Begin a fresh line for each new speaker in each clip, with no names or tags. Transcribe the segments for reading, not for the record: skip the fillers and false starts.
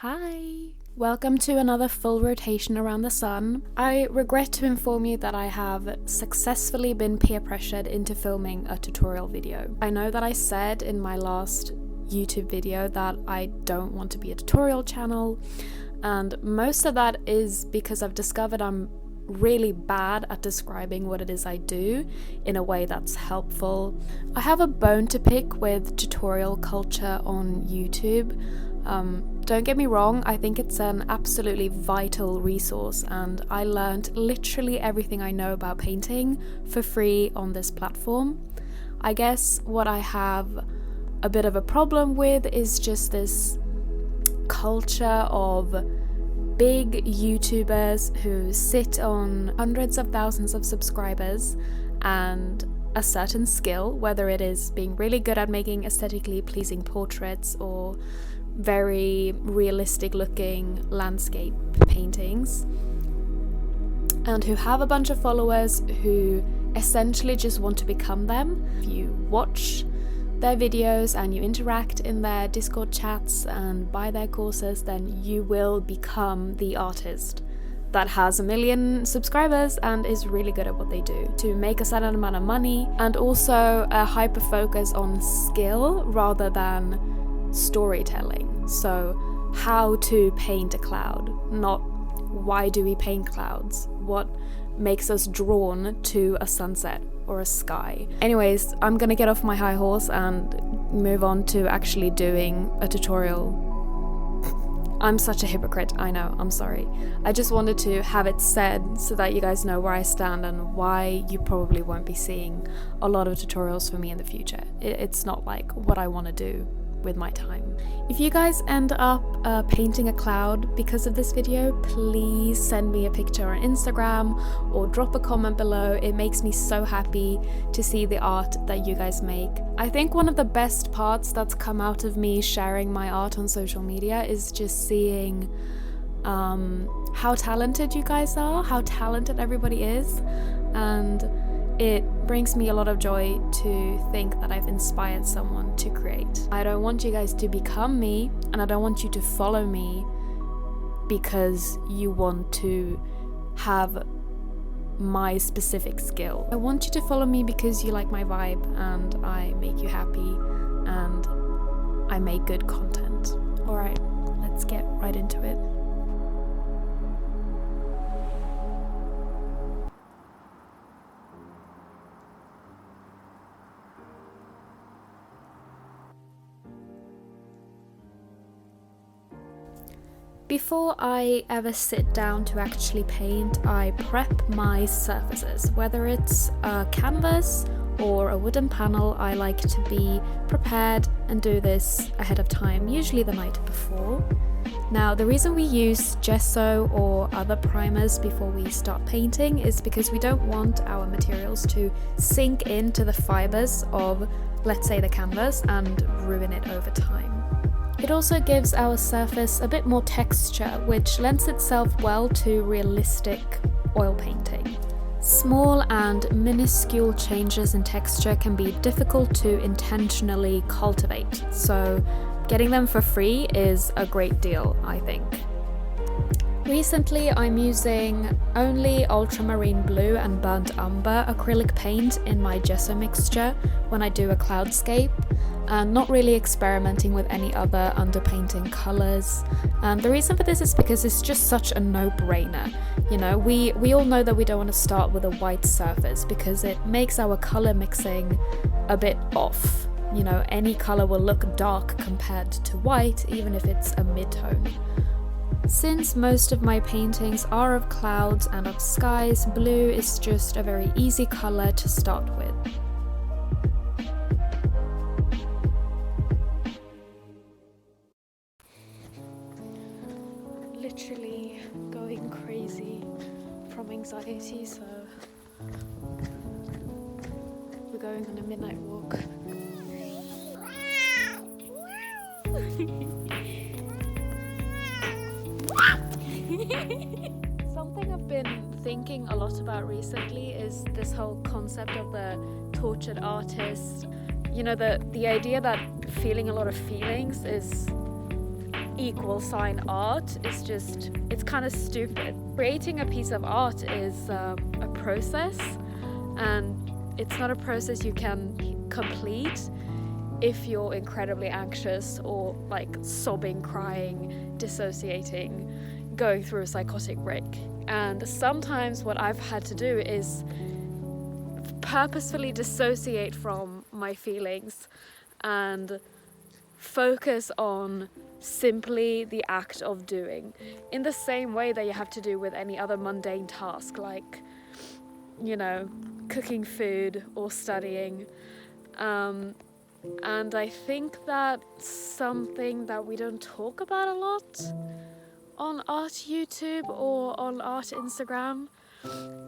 Hi! Welcome to another full rotation around the sun. I regret to inform you that I have successfully been peer pressured into filming a tutorial video. I know that I said in my last YouTube video that I don't want to be a tutorial channel, and most of that is because I've discovered I'm really bad at describing what it is I do in a way that's helpful. I have a bone to pick with tutorial culture on YouTube. Don't get me wrong, I think it's an absolutely vital resource, and I learned literally everything I know about painting for free on this platform. I guess what I have a bit of a problem with is just this culture of big YouTubers who sit on hundreds of thousands of subscribers and a certain skill, whether it is being really good at making aesthetically pleasing portraits or very realistic looking landscape paintings, and who have a bunch of followers who essentially just want to become them. If you watch their videos and you interact in their Discord chats and buy their courses, then you will become the artist that has 1 million subscribers and is really good at what they do to make a certain amount of money, and also a hyper focus on skill rather than storytelling. So how to paint a cloud, not why do we paint clouds, what makes us drawn to a sunset or a sky. Anyways, I'm gonna get off my high horse and move on to actually doing a tutorial. I'm such a hypocrite, I know, I'm sorry. I just wanted to have it said so that you guys know where I stand and why you probably won't be seeing a lot of tutorials for me in the future. It's not like what I want to do with my time. If you guys end up painting a cloud because of this video, please send me a picture on Instagram or drop a comment below. It makes me so happy to see the art that you guys make. I think one of the best parts that's come out of me sharing my art on social media is just seeing how talented you guys are, how talented everybody is, and it brings me a lot of joy to think that I've inspired someone to create. I don't want you guys to become me, and I don't want you to follow me because you want to have my specific skill. I want you to follow me because you like my vibe and I make you happy and I make good content. Alright, let's get right into it. Before I ever sit down to actually paint, I prep my surfaces. Whether it's a canvas or a wooden panel, I like to be prepared and do this ahead of time, usually the night before. Now, the reason we use gesso or other primers before we start painting is because we don't want our materials to sink into the fibers of, let's say, the canvas and ruin it over time. It also gives our surface a bit more texture, which lends itself well to realistic oil painting. Small and minuscule changes in texture can be difficult to intentionally cultivate, so getting them for free is a great deal, I think. Recently, I'm using only ultramarine blue and burnt umber acrylic paint in my gesso mixture when I do a cloudscape, and not really experimenting with any other underpainting colours. And the reason for this is because it's just such a no-brainer. You know, we all know that we don't want to start with a white surface because it makes our colour mixing a bit off. You know, any colour will look dark compared to white, even if it's a mid-tone. Since most of my paintings are of clouds and of skies, blue is just a very easy colour to start with. Literally going crazy from anxiety, so we're going on a midnight walk. Something I've been thinking a lot about recently is this whole concept of the tortured artist. You know, the idea that feeling a lot of feelings is equal sign art is just, it's kind of stupid. Creating a piece of art is a process, and it's not a process you can complete if you're incredibly anxious or like sobbing, crying, dissociating, going through a psychotic break. And sometimes what I've had to do is purposefully dissociate from my feelings and focus on simply the act of doing, in the same way that you have to do with any other mundane task, like, you know, cooking food or studying. And I think that's something that we don't talk about a lot on art YouTube or on art Instagram,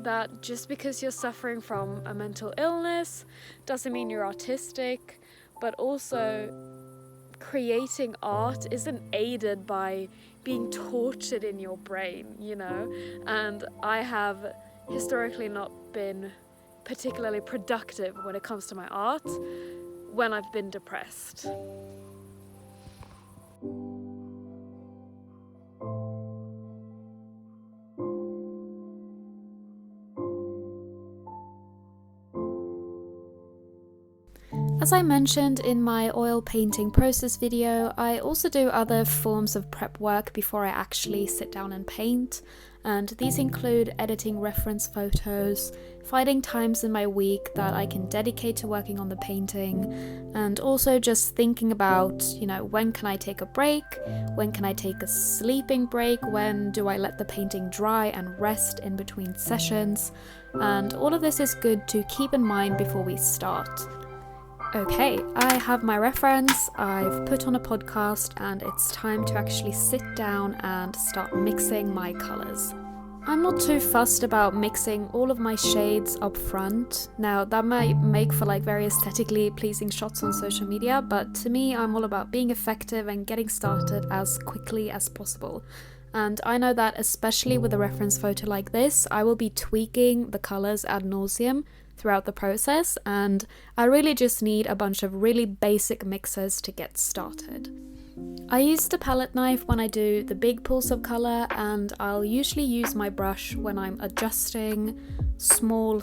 that just because you're suffering from a mental illness doesn't mean you're autistic, but also creating art isn't aided by being tortured in your brain, you know? And I have historically not been particularly productive when it comes to my art when I've been depressed. As I mentioned in my oil painting process video, I also do other forms of prep work before I actually sit down and paint, and these include editing reference photos, finding times in my week that I can dedicate to working on the painting, and also just thinking about, you know, when can I take a break, when can I take a sleeping break, when do I let the painting dry and rest in between sessions, and all of this is good to keep in mind before we start. Okay, I have my reference, I've put on a podcast, and it's time to actually sit down and start mixing my colours. I'm not too fussed about mixing all of my shades up front. Now, that might make for like very aesthetically pleasing shots on social media, but to me, I'm all about being effective and getting started as quickly as possible. And I know that especially with a reference photo like this, I will be tweaking the colours ad nauseum throughout the process, and I really just need a bunch of really basic mixes to get started. I use the palette knife when I do the big pools of colour, and I'll usually use my brush when I'm adjusting small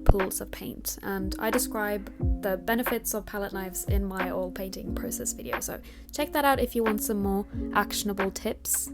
pools of paint, and I describe the benefits of palette knives in my oil painting process video, so check that out if you want some more actionable tips.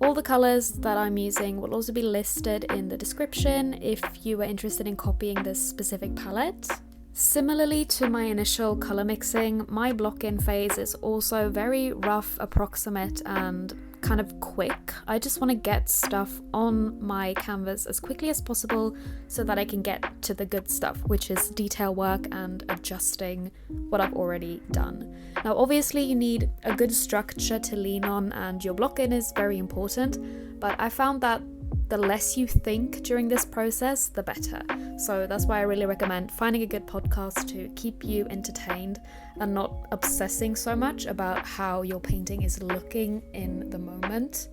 All the colours that I'm using will also be listed in the description if you are interested in copying this specific palette. Similarly to my initial colour mixing, my block-in phase is also very rough, approximate, and kind of quick. I just want to get stuff on my canvas as quickly as possible so that I can get to the good stuff, which is detail work and adjusting what I've already done. Now, obviously you need a good structure to lean on, and your block-in is very important, but I found that the less you think during this process, the better. So that's why I really recommend finding a good podcast to keep you entertained and not obsessing so much about how your painting is looking in the moment.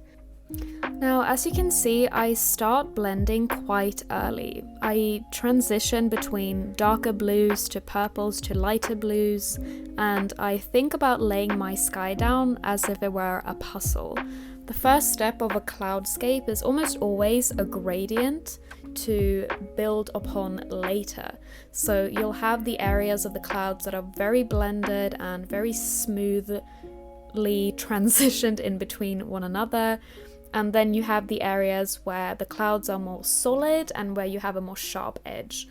Now, as you can see, I start blending quite early. I transition between darker blues to purples to lighter blues, and I think about laying my sky down as if it were a puzzle. The first step of a cloudscape is almost always a gradient to build upon later. So you'll have the areas of the clouds that are very blended and very smoothly transitioned in between one another. And then you have the areas where the clouds are more solid and where you have a more sharp edge.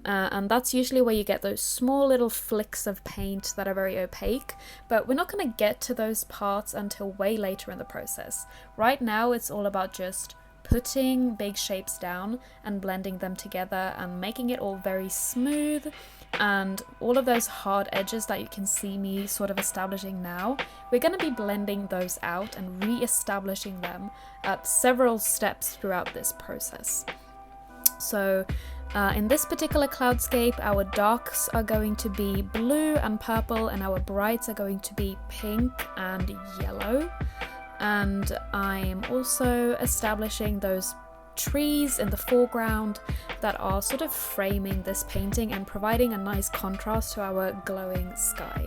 And that's usually where you get those small little flicks of paint that are very opaque, but we're not going to get to those parts until way later in the process. Right now it's all about just putting big shapes down and blending them together and making it all very smooth, and all of those hard edges that you can see me sort of establishing now, we're going to be blending those out and re-establishing them at several steps throughout this process. So in this particular cloudscape, our darks are going to be blue and purple, and our brights are going to be pink and yellow. And I'm also establishing those trees in the foreground that are sort of framing this painting and providing a nice contrast to our glowing sky.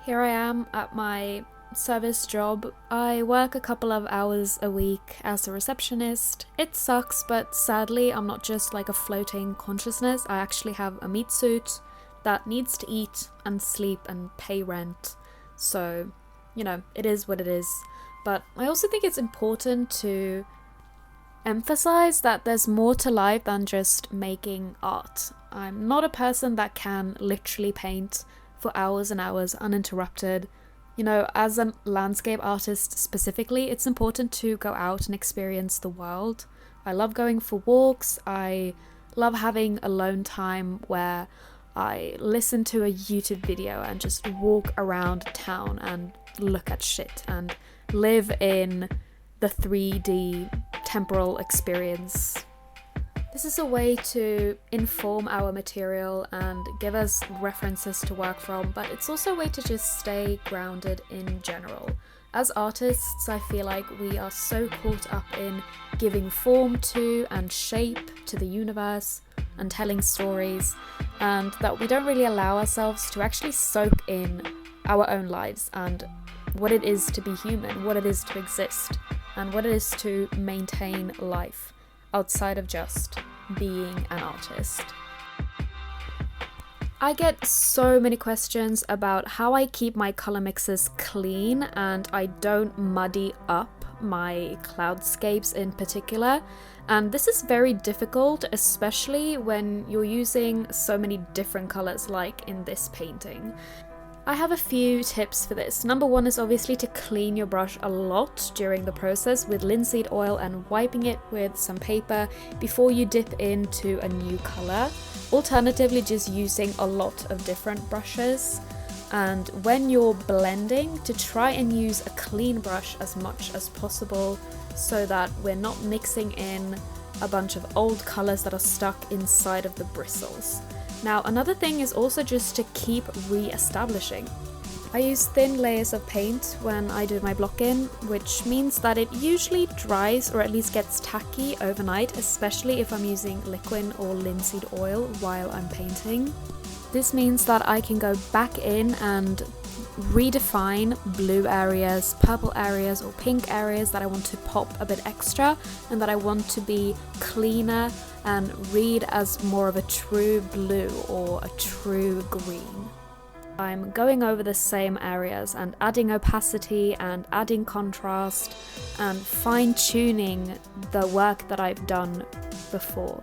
Here I am at my service job. I work a couple of hours a week as a receptionist. It sucks, but sadly I'm not just like a floating consciousness. I actually have a meat suit that needs to eat and sleep and pay rent. So, you know, it is what it is. But I also think it's important to emphasize that there's more to life than just making art. I'm not a person that can literally paint for hours and hours uninterrupted. You know, as a landscape artist specifically, it's important to go out and experience the world. I love going for walks. I love having alone time where I listen to a YouTube video and just walk around town and look at shit and live in the 3D temporal experience. This is a way to inform our material and give us references to work from, but it's also a way to just stay grounded in general. As artists, I feel like we are so caught up in giving form to and shape to the universe and telling stories, and that we don't really allow ourselves to actually soak in our own lives and what it is to be human, what it is to exist, and what it is to maintain life outside of just being an artist. I get so many questions about how I keep my color mixes clean and I don't muddy up my cloudscapes in particular. And this is very difficult, especially when you're using so many different colors like in this painting. I have a few tips for this. Number one is obviously to clean your brush a lot during the process with linseed oil and wiping it with some paper before you dip into a new color. Alternatively, just using a lot of different brushes. And when you're blending, to try and use a clean brush as much as possible so that we're not mixing in a bunch of old colors that are stuck inside of the bristles. Now, another thing is also just to keep re-establishing. I use thin layers of paint when I do my block in, which means that it usually dries or at least gets tacky overnight, especially if I'm using liquid or linseed oil while I'm painting. This means that I can go back in and redefine blue areas, purple areas or pink areas that I want to pop a bit extra and that I want to be cleaner and read as more of a true blue or a true green. I'm going over the same areas and adding opacity and adding contrast and fine-tuning the work that I've done before.